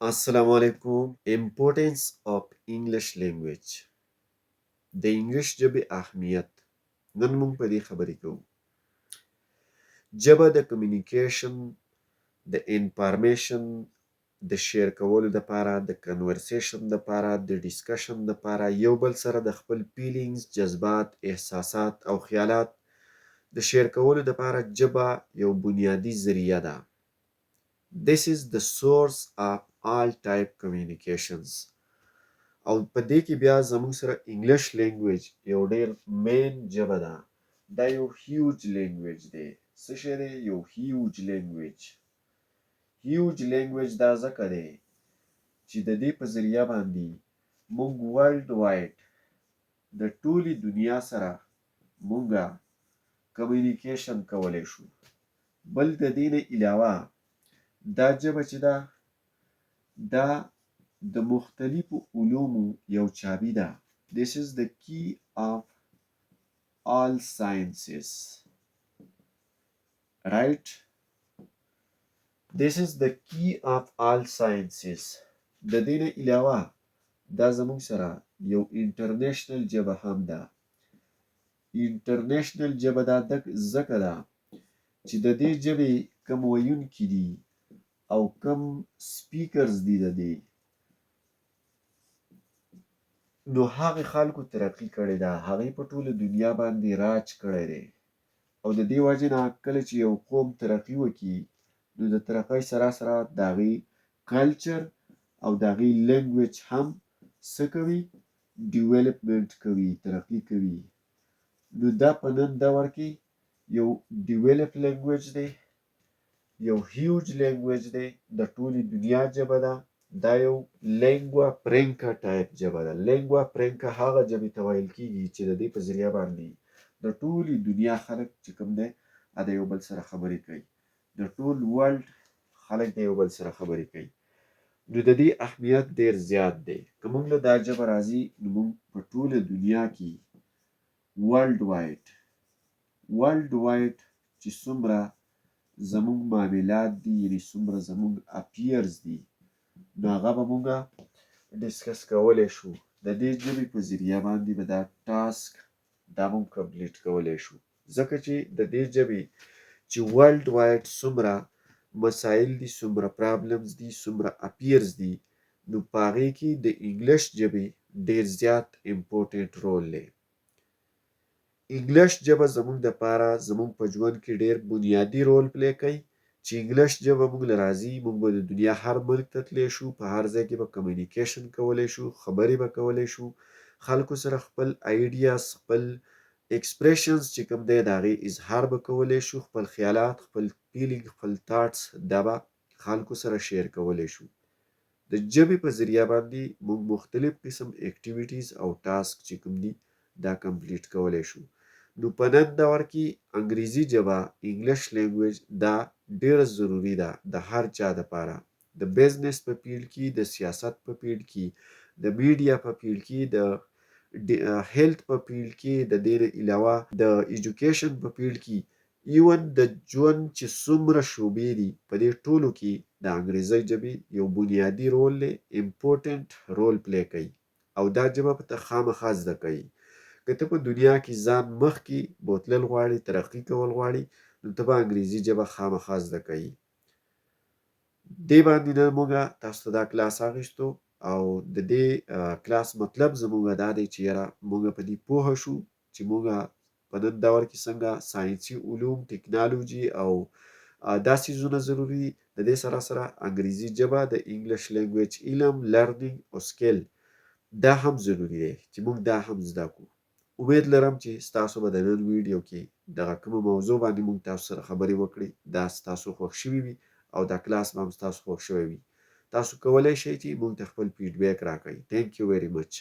Assalamu alaikum. Importance of English language. د انګلیش ژبې اهمیت. نن موږ په دې خبرې کوو. ژبه د کمیونیکیشن، د انفارمیشن، د شیر کولو دپاره، د کنورسیشن دپاره، د ډسکشن دپاره، یو بل سره د خپل فیلینګز، جذبات، احساسات او خیالات د شیر کولو دپاره ژبه یو بنیادي ذریعه ده. This is the source of all type communications. او په دې کې بیا زموږ سره انګلیش لینګویج یو ډیر مین ژبه ده. دا یو هیوج لینګویج دی. څه شی دی؟ یو هیوج لینګویج. هیوج لینګویج دا ځکه دی چې د دې په ذریعه باندې موږ ورلډ وایډ د ټولې دنیا سره موږ کمیونیکیشن کولی شو. بل د دې نه علاوه دا ژبه چې ده دا د مختلفو علومو یو چابي ده. This is the key of all sciences. Right? This is the key of all sciences. د دې نه علاوه دا زموږ سره یو انټرنیشنل ژبه هم ده. انټرنیشنل ژبه دا ځکه ده چې د دې ژبې کوم ویونکي دي او کوم سپیکرز دي د دې، نو هغې خلکو ترقي کړې ده. هغې په ټوله دنیا باندې راج کړی دی. او د دې وجې نه کله چې یو قوم ترقي وکړي نو د ترقۍ سره سره د هغې کلچر او د هغې لینګویج هم څه کوي؟ ډیولپمنټ کوي، ترقي کوي. نو دا په نن دور کې یو ډیولپ لینګویج دی، یو هیوج لینګویج دی، د ټولې دنیا ژبه ده. دا یو لینګوا فرینکا ټایپ ژبه ده. لینګوا فرینکا هغه ژبې ته ویل کیږي چې د دې په ذریعه باندې د ټولې دنیا خلک چې کوم دی د یو بل سره خبرې کوي. د ټول ورلډ خلک د یو بل سره خبرې کوي. نو د دې اهمیت ډیر زیات دی. که موږ له دا ژبه راځي نو موږ په ټوله دنیا کې ورلډ وایډ چې څومره زموږ معاملات دي، یعنې څومره زموږ افیرز دي، نو هغه به موږ ډسکس کولی شو. د دې ژبې په ذریعه باندې به دا ټاسک دا موږ کمپلیټ کولی شو. ځکه چې د دې ژبې چې ورلډ وایډ څومره مسایل دي، څومره پرابلمز دي، څومره افیرز دي، نو په هغې کې د انګلیش ژبې ډیر زیات امپورټنټ رول دی. انګلیش ژبه زموږ دپاره زموږ په ژوند کې ډیر بنیادي رول پلی کوي. چې انګلیش ژبه موږ له راځي موږ به د دنیا هر ملک ته تلی شو، په هر ځای کې به کمیونیکیشن کولی شو، خبرې به کولی شو، خلکو سره خپل آیډیاز، خپل ایکسپریشنز چې کوم دی د هغې اظهار به کولی شو، خپل خیالات، خپل فیلینګ، خپل تاټس دا به خلکو سره شیر کولی شو. د ژبې په ذریعه باندې موږ مختلف قسم اکټیویټیز او ټاسک چې کوم دي دا کمپلیټ کولی شو. نو په نن دور کې انګریزي ژبه انګلیش لینګویج دا ډیره ضروري ده د هر چا دپاره. د بزنس په فیلډ کې، د سیاست په فیلډ کې، د میډیا په فیلډ کې، د هیلث په فیلډ کې، د دې نه علاوه د ایجوکیشن په فیلډ کې، ایون د ژوند چې څومره شعبې دي په دې ټولو کې د انګریزۍ ژبې یو بنیادي رول دی، امپورټنټ رول پلی کوي. او دا ژبه به ته خامخا زده کوي. که ته په دنیا کې ځان مخکې بوتلل غواړې، ترقي کول غواړې، نو ته به انګریزي ژبه خامخا زده کوي. دې باندې نن موږ تاسو ته دا کلاس اخیستو او د دې کلاس مطلب زموږ دا دی چې یاره موږ په دې پوهه شو چې موږ په نن دور کې څنګه ساینسي علوم، ټکنالوژي او دا څیزونه ضروري دي. د دې سره سره انګریزي ژبه د انګلیش لینګویج علم، لرنینګ او سکیل دا هم ضروري دی چې موږ دا هم زده کړو. امید لرم چې ستاسو به د نن ویډیو کې دغه کومه موضوع باندې موږ تاسو سره خبرې وکړې دا ستاسو خوښ شوي وي او دا کلاس به هم ستاسو خوښ شوی وي. تاسو کولی شئ چې موږ ته خپل فیډبیک راکړئ. تھینک یو ویری مچ.